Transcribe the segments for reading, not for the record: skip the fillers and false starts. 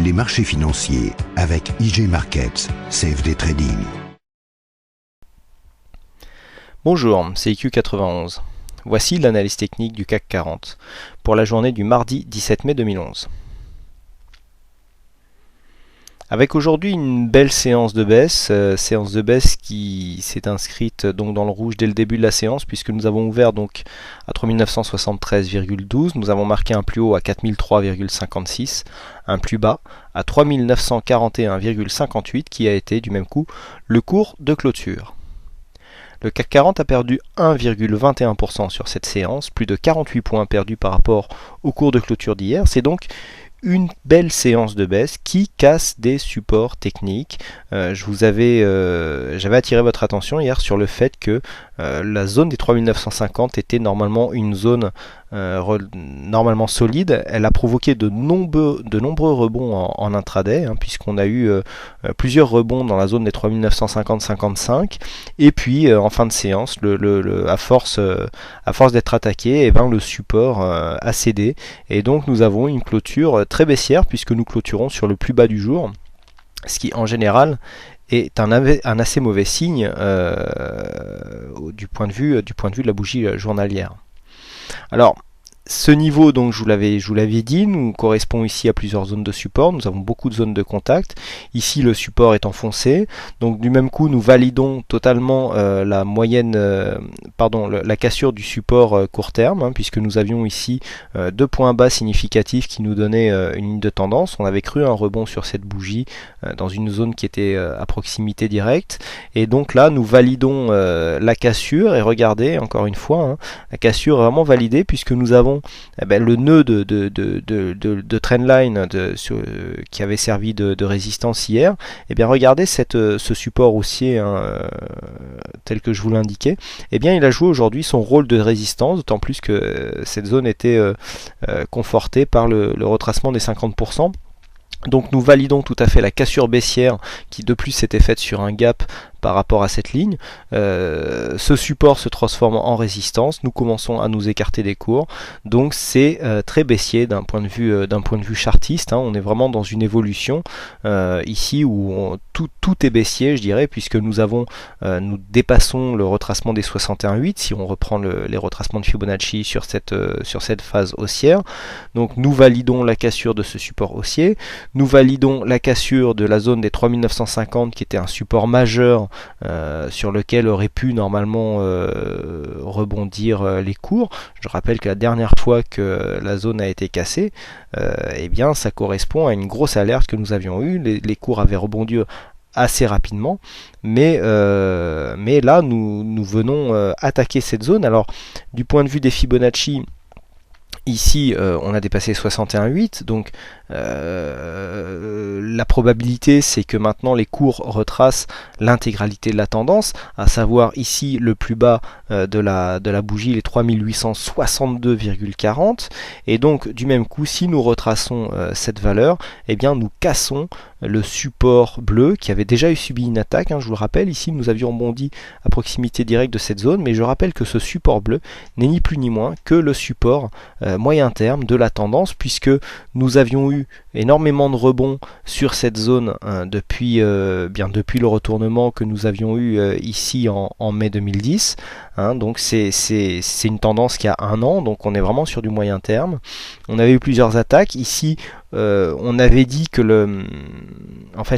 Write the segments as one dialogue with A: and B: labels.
A: Les marchés financiers avec IG Markets, CFD Trading.
B: Bonjour, c'est IQ91. Voici l'analyse technique du CAC 40 pour la journée du mardi 17 mai 2011. Avec aujourd'hui une belle séance de baisse qui s'est inscrite donc dans le rouge dès le début de la séance, puisque nous avons ouvert donc à 3973,12, nous avons marqué un plus haut à 4003,56, un plus bas à 3941,58 qui a été du même coup le cours de clôture. Le CAC 40 a perdu 1,21% sur cette séance, plus de 48 points perdus par rapport au cours de clôture d'hier. C'est donc une belle séance de baisse qui casse des supports techniques. J'avais attiré votre attention hier sur le fait que la zone des 3950 était normalement une zone normalement solide. Elle a provoqué de nombreux rebonds en intraday, puisqu'on a eu plusieurs rebonds dans la zone des 3950-55, et puis en fin de séance, à force d'être attaqué, le support a cédé, et donc nous avons une clôture très baissière, puisque nous clôturons sur le plus bas du jour, ce qui en général est un assez mauvais signe du point de vue de la bougie journalière. Alors, ce niveau, donc je vous l'avais dit, nous correspond ici à plusieurs zones de support. Nous avons beaucoup de zones de contact. Ici, le support est enfoncé. Donc du même coup, nous validons totalement la cassure du support court terme, puisque nous avions ici deux points bas significatifs qui nous donnaient une ligne de tendance. On avait cru un rebond sur cette bougie dans une zone qui était à proximité directe. Et donc là, nous validons la cassure. Et regardez, encore une fois, la cassure est vraiment validée, puisque nous avons le nœud de trendline qui avait servi de résistance hier. Et bien regardez ce support haussier tel que je vous l'indiquais. Et bien il a joué aujourd'hui son rôle de résistance, d'autant plus que cette zone était confortée par le retracement des 50%. Donc nous validons tout à fait la cassure baissière qui de plus s'était faite sur un gap par rapport à cette ligne. Ce support se transforme en résistance, nous commençons à nous écarter des cours, donc c'est très baissier d'un point de vue chartiste, on est vraiment dans une évolution ici où tout est baissier, je dirais, puisque nous dépassons le retracement des 61,8 si on reprend les retracements de Fibonacci sur cette phase haussière. Donc nous validons la cassure de ce support haussier, nous validons la cassure de la zone des 3950 qui était un support majeur sur lequel auraient pu normalement rebondir les cours. Je rappelle que la dernière fois que la zone a été cassée, ça correspond à une grosse alerte que nous avions eue. Les cours avaient rebondi assez rapidement, mais là nous venons attaquer cette zone. Alors du point de vue des Fibonacci, ici on a dépassé 61,8, donc la probabilité c'est que maintenant les cours retracent l'intégralité de la tendance, à savoir ici le plus bas de la bougie, les 3862,40, et donc du même coup si nous retraçons cette valeur, nous cassons le support bleu qui avait déjà subi une attaque, je vous le rappelle, ici nous avions bondi à proximité directe de cette zone, mais je rappelle que ce support bleu n'est ni plus ni moins que le support moyen terme de la tendance, puisque nous avions eu énormément de rebonds sur cette zone depuis le retournement que nous avions eu ici en mai 2010, donc c'est une tendance qui a un an, donc on est vraiment sur du moyen terme. On avait eu plusieurs attaques ici. On avait dit que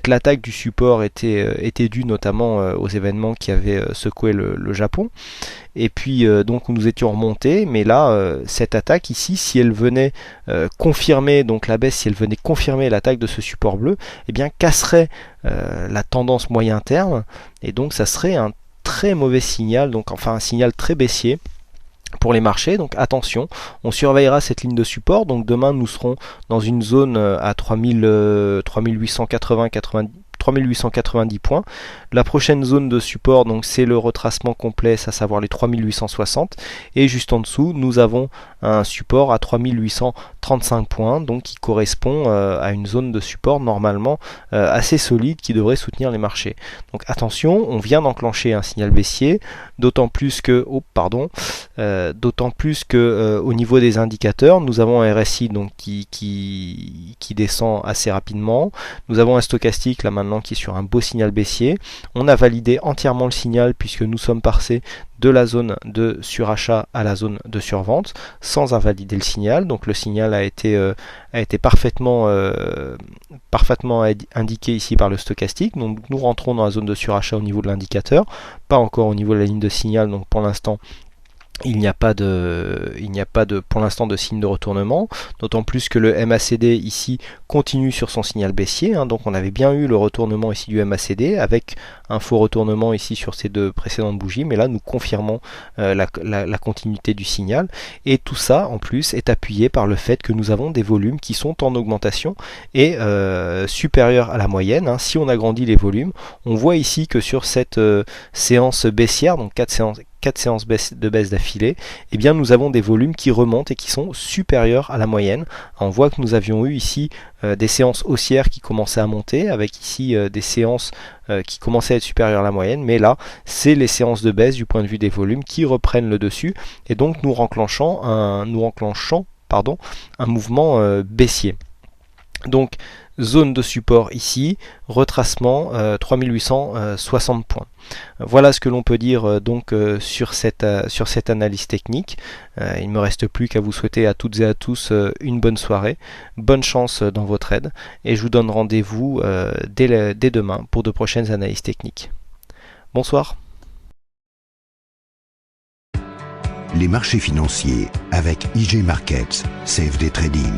B: l'attaque du support était due notamment aux événements qui avaient secoué le Japon, et puis donc nous étions remontés, mais là cette attaque ici, si elle venait confirmer donc la baisse, si elle venait confirmer l'attaque de ce support bleu, casserait la tendance moyen terme, et donc ça serait un très mauvais signal, un signal très baissier pour les marchés. Donc attention, on surveillera cette ligne de support. Donc demain nous serons dans une zone à 3890 points. La prochaine zone de support, donc c'est le retracement complet, à savoir les 3860, et juste en dessous nous avons un support à 3830 35 points, donc qui correspond à une zone de support normalement assez solide qui devrait soutenir les marchés. Donc attention, on vient d'enclencher un signal baissier, d'autant plus que au niveau des indicateurs, nous avons un RSI donc qui descend assez rapidement. Nous avons un stochastique là maintenant qui est sur un beau signal baissier. On a validé entièrement le signal puisque nous sommes passés de la zone de surachat à la zone de survente sans invalider le signal. Donc le signal a été parfaitement indiqué ici par le stochastique. Donc nous rentrons dans la zone de surachat au niveau de l'indicateur, pas encore au niveau de la ligne de signal. Donc pour l'instant il n'y a pas pour l'instant de signe de retournement, d'autant plus que le MACD ici continue sur son signal baissier, donc on avait bien eu le retournement ici du MACD avec un faux retournement ici sur ces deux précédentes bougies, mais là nous confirmons la continuité du signal, et tout ça en plus est appuyé par le fait que nous avons des volumes qui sont en augmentation et supérieurs à la moyenne. Si on agrandit les volumes, on voit ici que sur cette séance baissière, donc 4 séances de baisse d'affilée, eh bien nous avons des volumes qui remontent et qui sont supérieurs à la moyenne. On voit que nous avions eu ici des séances haussières qui commençaient à monter, avec ici des séances qui commençaient à être supérieures à la moyenne, mais là c'est les séances de baisse du point de vue des volumes qui reprennent le dessus, et donc nous enclenchons un mouvement baissier. Donc zone de support ici, retracement 3860 points. Voilà ce que l'on peut dire sur cette analyse technique. Il ne me reste plus qu'à vous souhaiter à toutes et à tous une bonne soirée, bonne chance dans vos trades, et je vous donne rendez-vous dès demain pour de prochaines analyses techniques. Bonsoir.
A: Les marchés financiers avec IG Markets, CFD Trading.